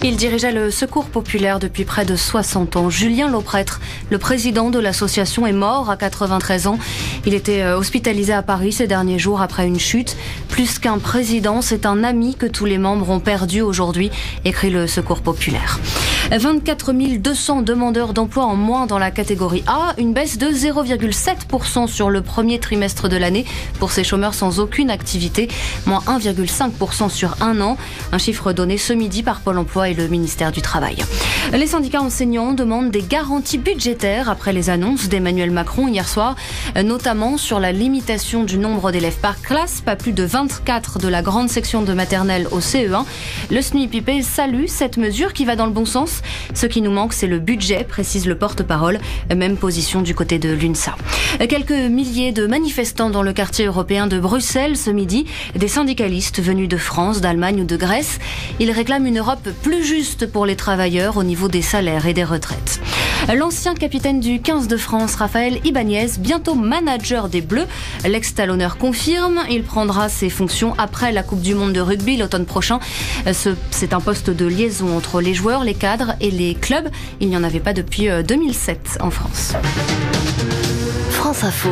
Il dirigeait le Secours populaire depuis près de 60 ans. Julien Lauprêtre, le président de l'association, est mort à 93 ans. Il était hospitalisé à Paris ces derniers jours après une chute. Plus qu'un président, c'est un ami que tous les membres ont perdu aujourd'hui, écrit le Secours populaire. 24 200 demandeurs d'emploi en moins dans la catégorie A, une baisse de 0,7% sur le premier trimestre de l'année pour ces chômeurs sans aucune activité, moins 1,5% sur un an, un chiffre donné ce midi par Pôle emploi et le ministère du Travail. Les syndicats enseignants demandent des garanties budgétaires après les annonces d'Emmanuel Macron hier soir, notamment sur la limitation du nombre d'élèves par classe, pas plus de 24 de la grande section de maternelle au CE1. Le SNUIPP salue cette mesure qui va dans le bon sens. Ce qui nous manque, c'est le budget, précise le porte-parole. Même position du côté de l'UNSA. Quelques milliers de manifestants dans le quartier européen de Bruxelles ce midi. Des syndicalistes venus de France, d'Allemagne ou de Grèce. Ils réclament une Europe plus juste pour les travailleurs au niveau des salaires et des retraites. L'ancien capitaine du 15 de France, Raphaël Ibanez, bientôt manager des Bleus. L'ex-talonneur confirme, il prendra ses fonctions après la Coupe du Monde de rugby l'automne prochain. C'est un poste de liaison entre les joueurs, les cadres et les clubs. Il n'y en avait pas depuis 2007 en France. France Info.